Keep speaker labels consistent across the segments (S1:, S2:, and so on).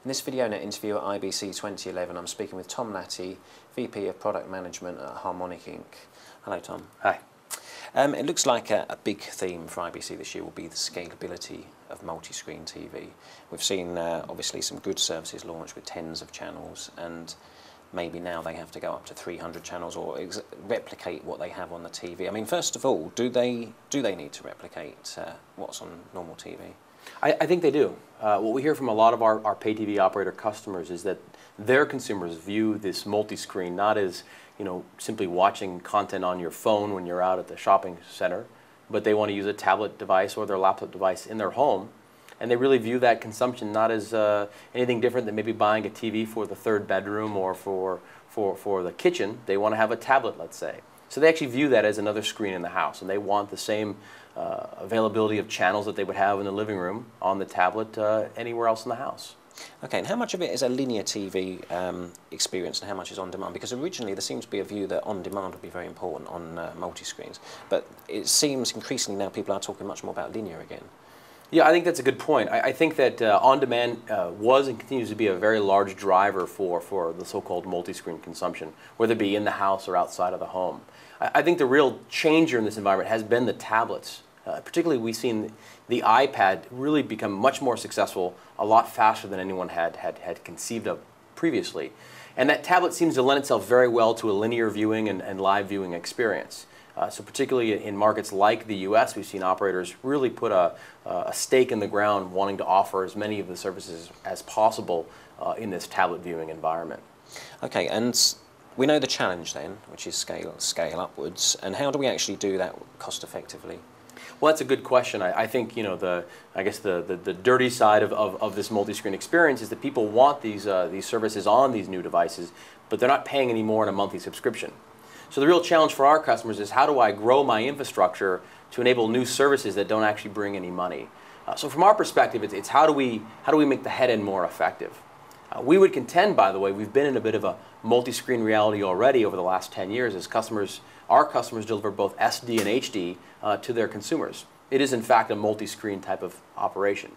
S1: In this VideoNet interview at IBC 2011, I'm speaking with Tom Lattie, VP of Product Management at Harmonic Inc. Hello, Tom.
S2: Hi.
S1: It looks like a big theme for IBC this year will be the scalability of multi-screen TV. We've seen obviously some good services launched with tens of channels, and maybe now they have to go up to 300 channels or replicate what they have on the TV. I mean, first of all, do they need to replicate what's on normal TV?
S2: I think they do. What we hear from a lot of our pay TV operator customers is that their consumers view this multi-screen not as, simply watching content on your phone when you're out at the shopping center, but they want to use a tablet device or their laptop device in their home, and they really view that consumption not as anything different than maybe buying a TV for the third bedroom or for the kitchen. They want to have a tablet, let's say. So they actually view that as another screen in the house, and they want the same availability of channels that they would have in the living room on the tablet anywhere else in the house.
S1: Okay, and how much of it is a linear TV experience and how much is on demand? Because originally there seems to be a view that on demand would be very important on multi-screens, but it seems increasingly now people are talking much more about linear again.
S2: Yeah, I think that's a good point. I think that on-demand was and continues to be a very large driver for the so-called multi-screen consumption, whether it be in the house or outside of the home. I think the real changer in this environment has been the tablets. Particularly, we've seen the iPad really become much more successful a lot faster than anyone had conceived of previously. And that tablet seems to lend itself very well to a linear viewing and live viewing experience. So particularly in markets like the US, we've seen operators really put a stake in the ground wanting to offer as many of the services as possible in this tablet viewing environment. Okay,
S1: and we know the challenge then, which is scale upwards, and how do we actually do that cost effectively?
S2: Well, that's a good question. I think the dirty side of this multi-screen experience is that people want these services on these new devices, but they're not paying any more in a monthly subscription. So the real challenge for our customers is how do I grow my infrastructure to enable new services that don't actually bring any money? So from our perspective, it's how do we make the head end more effective? We would contend, by the way, we've been in a bit of a multi-screen reality already over the last 10 years as our customers deliver both SD and HD to their consumers. It is in fact a multi-screen type of operation.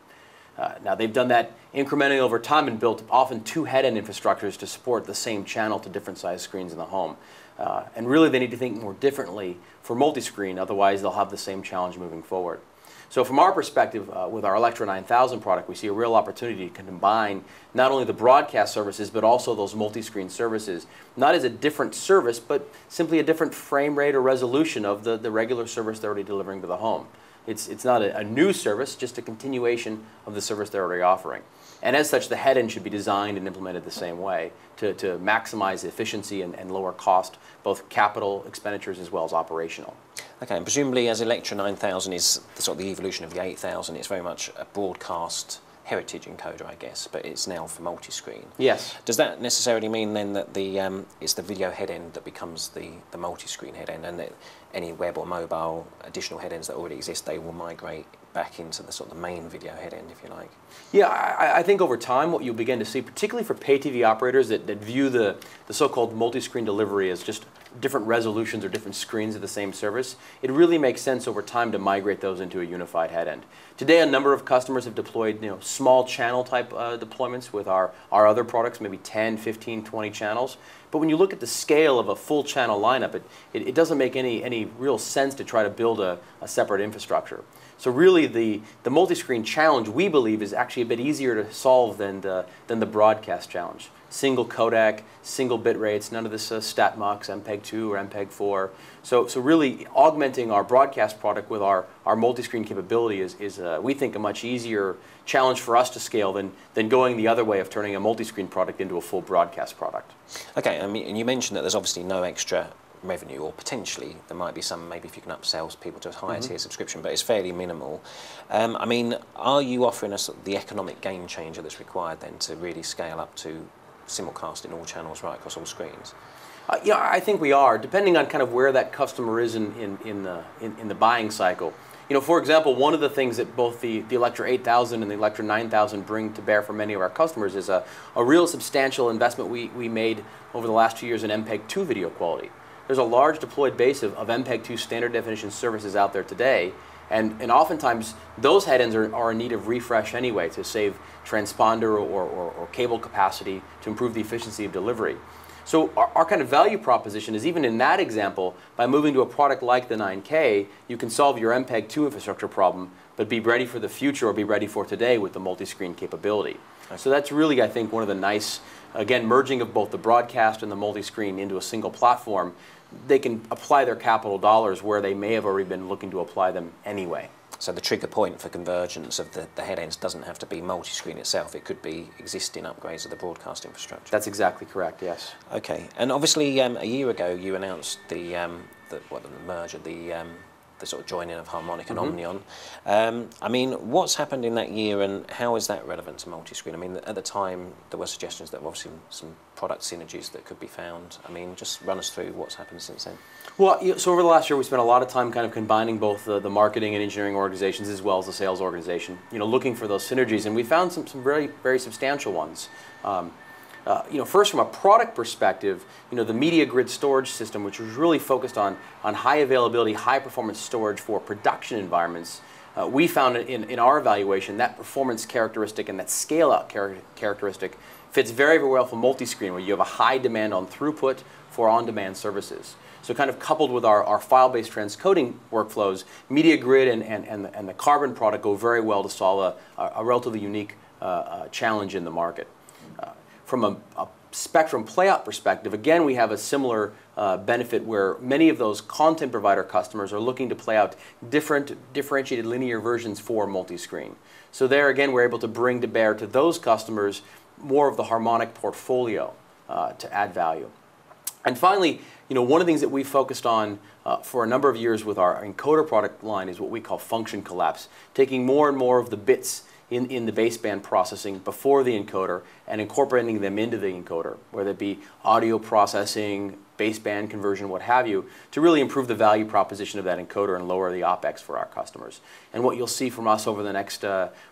S2: Now they've done that incrementally over time and built often two head-end infrastructures to support the same channel to different size screens in the home. And really they need to think more differently for multi-screen, otherwise they'll have the same challenge moving forward. So from our perspective, with our Electra 9000 product, we see a real opportunity to combine not only the broadcast services, but also those multi-screen services, not as a different service, but simply a different frame rate or resolution of the regular service they're already delivering to the home. It's not a new service, just a continuation of the service they're already offering. And as such, the head end should be designed and implemented the same way to maximize efficiency and lower cost, both capital expenditures as well as operational.
S1: Okay, and presumably as Electra 9000 is the evolution of the 8000, it's very much a broadcast heritage encoder, I guess, but it's now for multi-screen.
S2: Yes.
S1: Does that necessarily mean then that it's the video head end that becomes the multi-screen head end, and that any web or mobile additional head ends that already exist, they will migrate back into the main video head end, if you like?
S2: Yeah, I think over time what you'll begin to see, particularly for pay TV operators that view the so-called multi-screen delivery as just different resolutions or different screens of the same service, it really makes sense over time to migrate those into a unified head end. Today a number of customers have deployed small channel type deployments with our other products, maybe 10, 15, 20 channels. But when you look at the scale of a full channel lineup, it doesn't make any real sense to try to build a separate infrastructure. So really the multi-screen challenge, we believe, is actually a bit easier to solve than the broadcast challenge. Single codec, single bit rates, none of this StatMux, MPEG-2 or MPEG-4. So really augmenting our broadcast product with our multi-screen capability is we think, a much easier challenge for us to scale than going the other way of turning a multi-screen product into a full broadcast product.
S1: Okay, I mean, and you mentioned that there's obviously no extra revenue, or potentially there might be some, maybe if you can upsell people to a higher tier subscription, but it's fairly minimal. I mean, are you offering us the economic game changer that's required then to really scale up to simulcast in all channels right across all screens?
S2: Yeah, I think we are, depending on kind of where that customer is in the buying cycle. For example, one of the things that both the Electra 8000 and the Electra 9000 bring to bear for many of our customers is a real substantial investment we made over the last 2 years in MPEG-2 video quality. There's a large deployed base of MPEG-2 standard definition services out there today, And oftentimes, those headends are in need of refresh anyway to save transponder or cable capacity to improve the efficiency of delivery. So our kind of value proposition is, even in that example, by moving to a product like the 9K, you can solve your MPEG-2 infrastructure problem, but be ready for the future or be ready for today with the multi-screen capability. Okay. So that's really, I think, one of the nice, again, merging of both the broadcast and the multi-screen into a single platform. They can apply their capital dollars where they may have already been looking to apply them anyway.
S1: So the trigger point for convergence of the headends doesn't have to be multi-screen itself. It could be existing upgrades of the broadcast infrastructure.
S2: That's exactly correct, yes.
S1: Okay. And obviously, a year ago, you announced the merger, the sort of joining of Harmonic and Ondemand. I mean, what's happened in that year, and how is that relevant to multi-screen? I mean, at the time, there were suggestions that there were obviously some product synergies that could be found. I mean, just run us through what's happened since then.
S2: Well, so over the last year, we spent a lot of time kind of combining both the marketing and engineering organizations as well as the sales organization, looking for those synergies, and we found some very, very substantial ones. First, from a product perspective, the media grid storage system, which was really focused on high availability, high performance storage for production environments, we found in our evaluation that performance characteristic and that scale out characteristic fits very, very well for multi-screen, where you have a high demand on throughput for on-demand services. So kind of coupled with our file-based transcoding workflows, media grid and the carbon product go very well to solve a relatively unique challenge in the market. From a spectrum playout perspective, again, we have a similar benefit where many of those content provider customers are looking to play out differentiated linear versions for multi-screen. So there, again, we're able to bring to bear to those customers more of the Harmonic portfolio to add value. And finally, one of the things that we focused on for a number of years with our encoder product line is what we call function collapse, taking more and more of the bits in the baseband processing before the encoder and incorporating them into the encoder, whether it be audio processing, baseband conversion, what have you, to really improve the value proposition of that encoder and lower the OPEX for our customers. And what you'll see from us over the next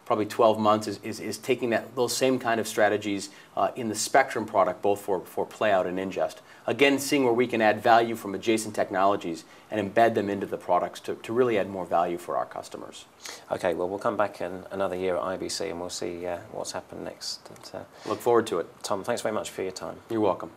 S2: probably 12 months is taking those same kind of strategies in the Spectrum product, both for playout and ingest. Again, seeing where we can add value from adjacent technologies and embed them into the products to really add more value for our customers.
S1: Okay, well, we'll come back in another year at IBC and we'll see what's happened next.
S2: Look forward to it.
S1: Tom, thanks very much for your time.
S2: You're welcome.